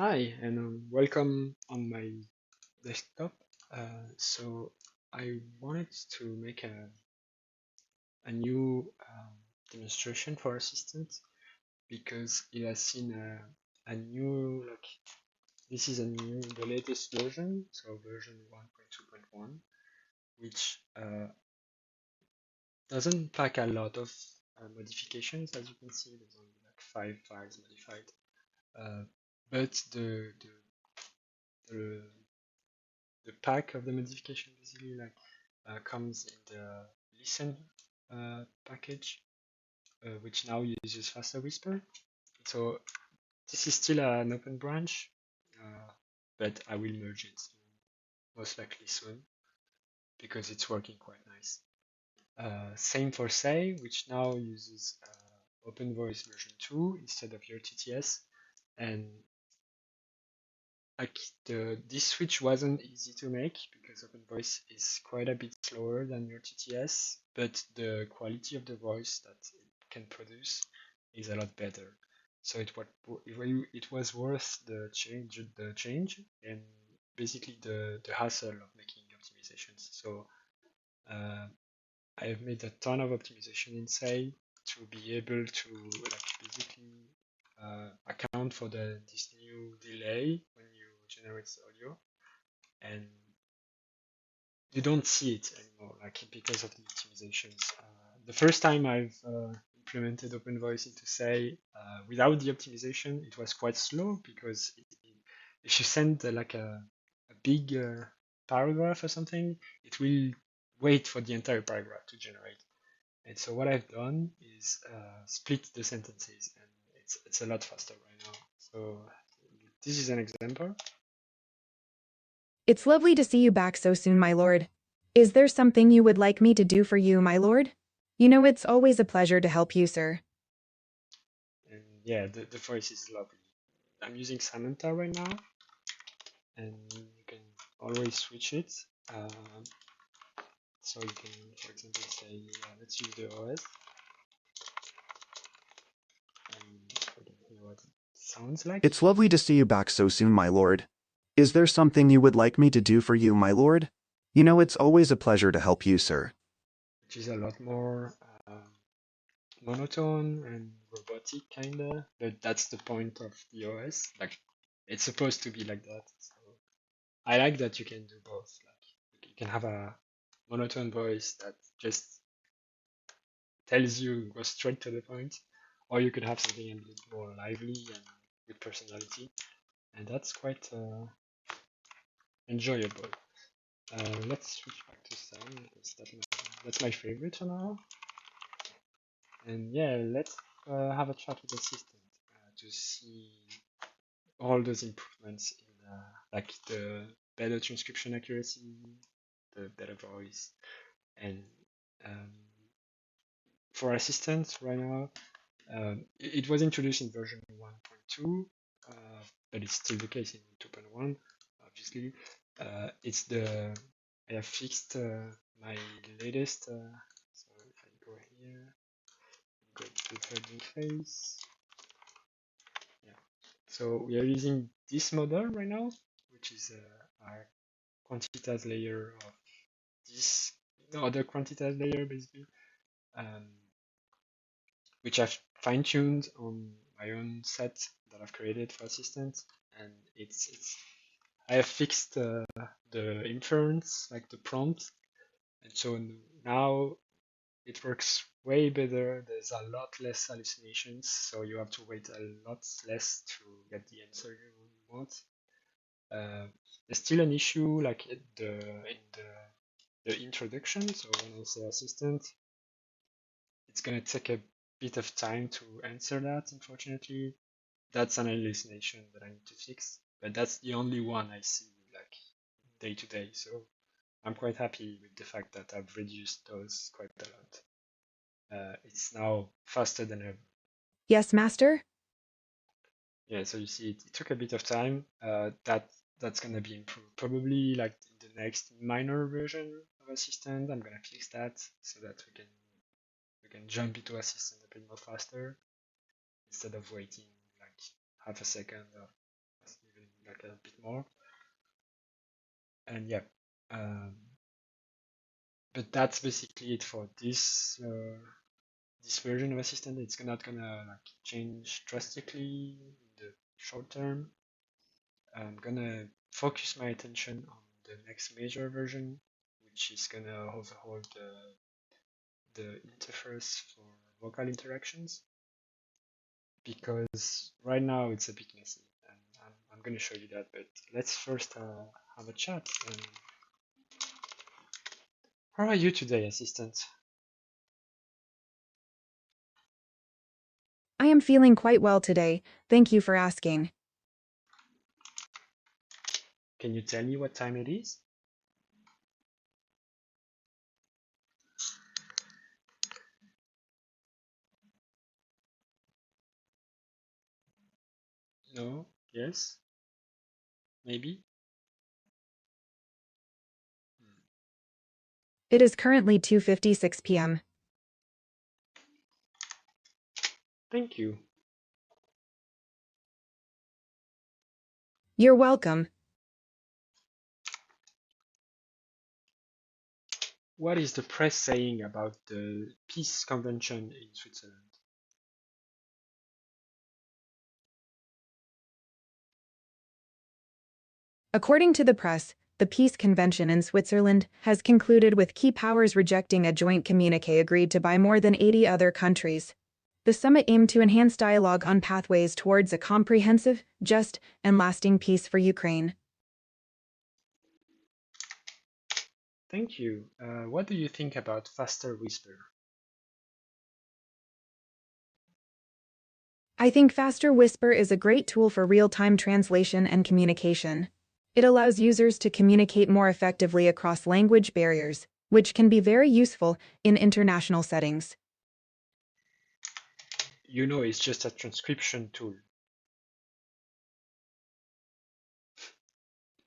Hi, and welcome on my desktop. So I wanted to make a new demonstration for Assistant because it has seen a new, like, this is the latest version, so version 1.2.1, which doesn't pack a lot of modifications. As you can see, there's only like 5 files modified. Uh, but the the pack of the modification basically like comes in the listen package, which now uses faster whisper. So this is still an open branch, but I will merge it most likely soon because it's working quite nice. Same for say, which now uses OpenVoice version 2 instead of your TTS, and like this switch wasn't easy to make because OpenVoice is quite a bit slower than your TTS, but the quality of the voice that it can produce is a lot better. So it was worth the change, and basically the hassle of making optimizations. So uh, I have made a ton of optimization in Say to be able to like basically account for this new delay when you generate the audio, and you don't see it anymore, like because of the optimizations. The first time I've implemented OpenVoice into Say without the optimization, it was quite slow because if you send like a big paragraph or something, it will wait for the entire paragraph to generate. And so what I've done is split the sentences, and it's a lot faster right now. So this is an example. It's lovely to see you back so soon, my lord. Is there something you would like me to do for you, my lord? You know it's always a pleasure to help you, sir. And yeah, the voice is lovely. I'm using Samantha right now, and you can always switch it. Um, so you can, for example, say, let's use the OS, and we can hear what it sounds like, It's lovely to see you back so soon, my lord. Is there something you would like me to do for you, my lord? You know it's always a pleasure to help you, sir. which is a lot more monotone and robotic kinda, but that's the point of the OS. Like it's supposed to be like that. So I like that you can do both. Like you can have a monotone voice that just tells you go straight to the point, or you could have something a bit more lively and with personality, and that's quite enjoyable. Let's switch back to Sam because that's my favorite for now. And yeah, let's have a chat with the assistant to see all those improvements in like the better transcription accuracy, the better voice, and um, for assistant right now, it was introduced in version 1.2, but it's still the case in 2.1. Obviously, it's the I have fixed my latest. So if I go here, go to third interface. Yeah. So we are using this model right now, which is our quantitas layer of this other quantitas layer basically, um, which I've fine-tuned on my own set that I've created for Assistant, and it's I have fixed the inference, like the prompt, and so now it works way better. There's a lot less hallucinations, so you have to wait a lot less to get the answer you want. Uh, there's still an issue like the introduction. So when I say assistant, it's gonna take a bit of time to answer that. Unfortunately, that's an hallucination that I need to fix. But that's the only one I see like day to day. So I'm quite happy with the fact that I've reduced those quite a lot. It's now faster than ever. Yes, master? Yeah, so you see, it took a bit of time. That's gonna be improved probably like in the next minor version of Assistant. I'm gonna fix that so that we can jump into Assistant a bit more faster instead of waiting like half a second or even like a bit more. And yeah, um, but that's basically it for this version of Assistant. It's not gonna like change drastically in the short term. I'm gonna focus my attention on the next major version, which is gonna overhaul the interface for vocal interactions, because right now it's a bit messy, and I'm gonna show you that. But let's first have a chat. How are you today, assistant? I am feeling quite well today, thank you for asking. Can you tell me what time it is? No? Yes? Maybe? Hmm. It is currently 2:56 p.m. Thank you. You're welcome. What is the press saying about the peace convention in Switzerland? According to the press, the peace convention in Switzerland has concluded with key powers rejecting a joint communique agreed to by more than 80 other countries. The summit aimed to enhance dialogue on pathways towards a comprehensive, just, and lasting peace for Ukraine. Thank you. What do you think about Faster Whisper? I think Faster Whisper is a great tool for real-time translation and communication. It allows users to communicate more effectively across language barriers, which can be very useful in international settings. You know, it's just a transcription tool.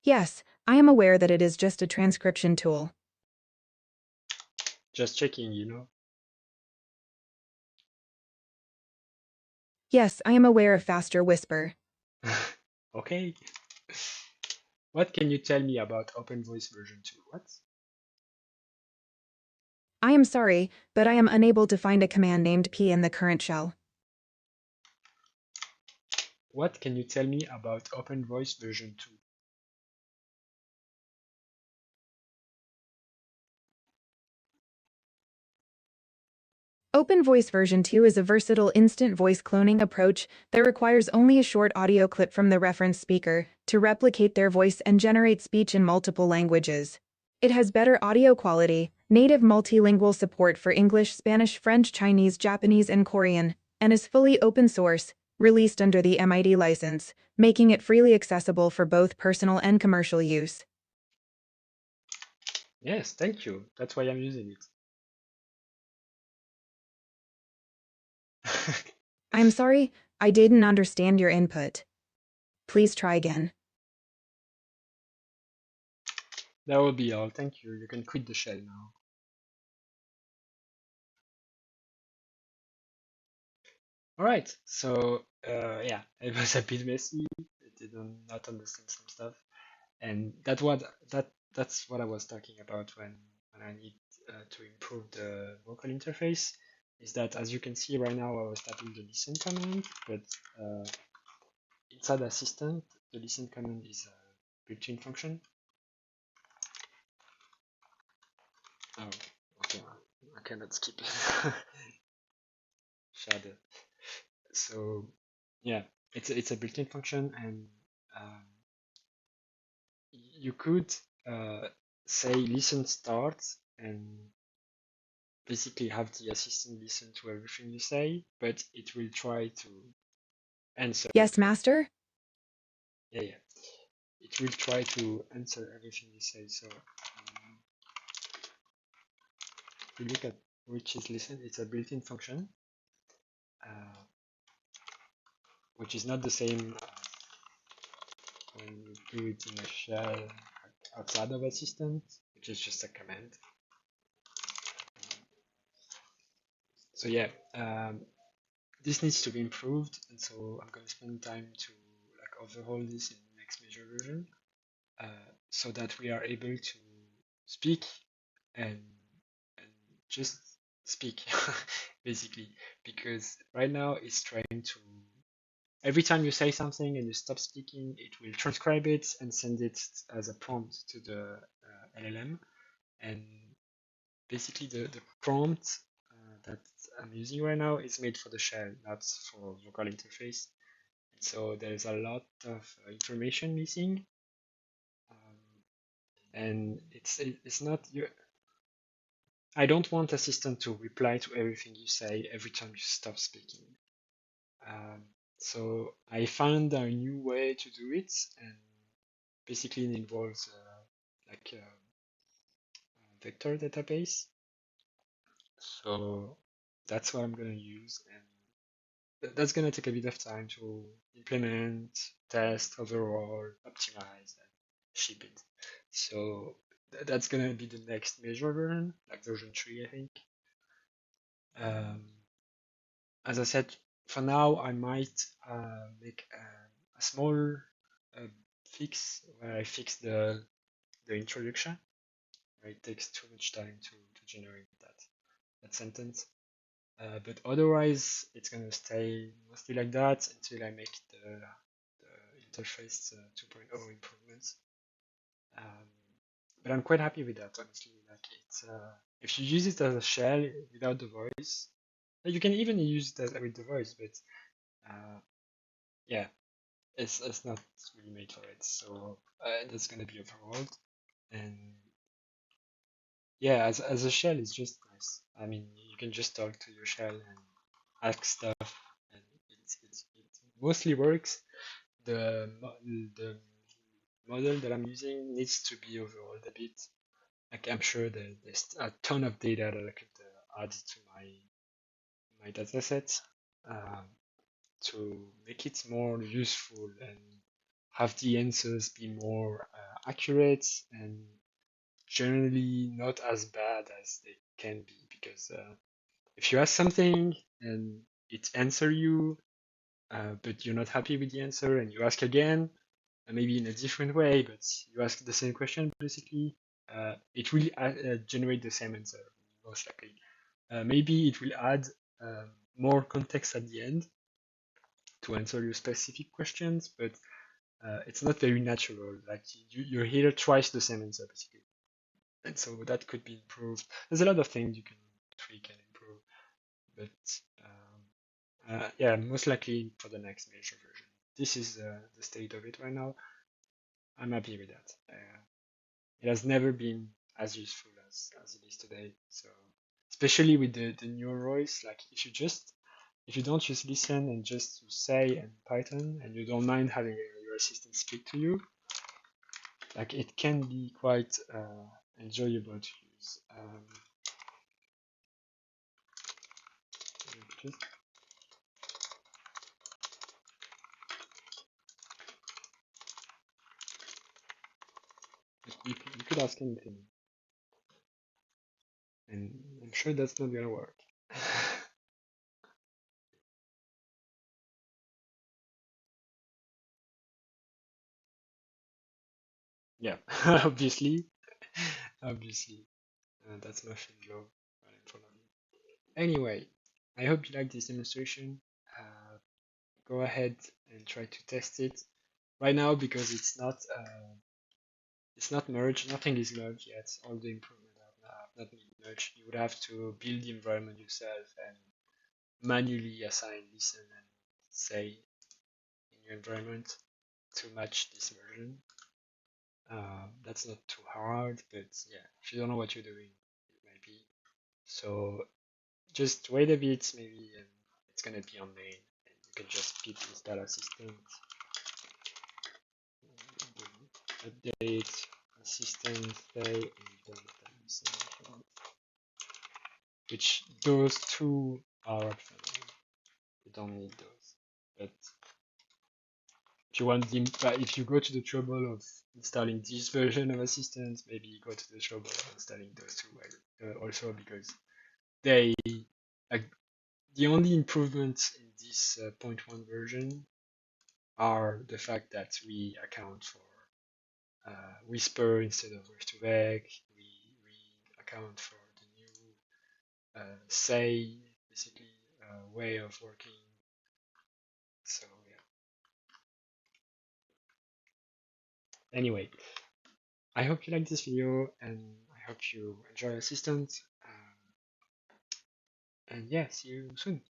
Yes, I am aware that it is just a transcription tool. Just checking, you know. Yes, I am aware of Faster Whisper. Okay. What can you tell me about OpenVoice version 2? What? I am sorry, but I am unable to find a command named p in the current shell. What can you tell me about OpenVoice version 2? OpenVoice version 2 is a versatile instant voice cloning approach that requires only a short audio clip from the reference speaker to replicate their voice and generate speech in multiple languages. It has better audio quality, native multilingual support for English, Spanish, French, Chinese, Japanese, and Korean, and is fully open source, released under the MIT license, making it freely accessible for both personal and commercial use. Yes, thank you. That's why I'm using it. I'm sorry, I didn't understand your input. Please try again. That will be all. Thank you. You can quit the shell now. All right. So, yeah, it was a bit messy. I did not understand some stuff, and that's what I was talking about when I need to improve the vocal interface. Is that, as you can see right now, I was typing the listen command, but uh, inside Assistant, the listen command is a built-in function. Oh, okay. I cannot skip it. Shadow. So yeah, it's a built-in function, and um, you could uh, say listen start and basically have the assistant listen to everything you say, but it will try to answer. Yes, master? Yeah, yeah. It will try to answer everything you say. So if you look at which is listen, it's a built-in function, uh, which is not the same when you do it in a shell outside of assistant, which is just a command. So yeah, this needs to be improved, and so I'm going to spend time to like overhaul this in the next major version, so that we are able to speak and just speak basically, because right now it's trying to, every time you say something and you stop speaking, it will transcribe it and send it as a prompt to the LLM. And basically the prompt that I'm using right now is made for the shell, not for vocal interface. And so there's a lot of information missing, and it's not you. I don't want assistant to reply to everything you say every time you stop speaking. So I found a new way to do it, and basically it involves like a vector database. So that's what I'm gonna use, and that's gonna take a bit of time to implement, test, overall, optimize, and ship it. So that's gonna be the next major version, like version 3, I think. Um, as I said, for now, I might make a small uh, fix where I fix the introduction. Where it takes too much time to generate that sentence. But otherwise, it's gonna stay mostly like that until I make the interface 2.0 improvements. Um, but I'm quite happy with that, honestly. Like it's if you use it as a shell without the voice, you can even use that with the voice, but yeah, it's not really made for it. So that's gonna be overhauled, and yeah, as a shell, it's just nice. I mean, you can just talk to your shell and ask stuff, and it mostly works. The model that I'm using needs to be overhauled a bit. Like I'm sure that there's a ton of data that I could add to my dataset to make it more useful and have the answers be more accurate and generally not as bad as they can be. Because if you ask something and it answer you, but you're not happy with the answer, and you ask again, maybe in a different way, but you ask the same question basically, it will generate the same answer most likely. Maybe it will add more context at the end to answer your specific questions, but it's not very natural. Like you hear twice the same answer basically, and so that could be improved. There's a lot of things you can tweak and improve, but yeah, most likely for the next major version. This is the state of it right now. I'm happy with that. It has never been as useful as it is today. So especially with the newer voice, like if you don't just listen and just say and Python, and you don't mind having your assistant speak to you, like it can be quite enjoyable to use. Just, you could ask anything, and I'm sure that's not gonna work. Yeah, obviously, obviously, that's my finger right in front of me. Anyway, I hope you like this demonstration. Go ahead and try to test it right now because it's not merged. Nothing is merged yet. All the improvements have not been merged. You would have to build the environment yourself and manually assign listen and say in your environment to match this version. That's not too hard, but yeah, if you don't know what you're doing, it might be. So just wait a bit, maybe, and it's gonna be on main, and you can just git install assistant, update assistant say, and which those two are optional. You don't need those, but if you want them, if you go to the trouble of installing this version of assistant, maybe you go to the trouble of installing those two also, because they like the only improvement in this 0.1 version are the fact that we account for Whisper instead of voice to vec. We account for the new say, basically, way of working. So yeah. Anyway, I hope you like this video and I hope you enjoy Assistant. And yeah, see you soon.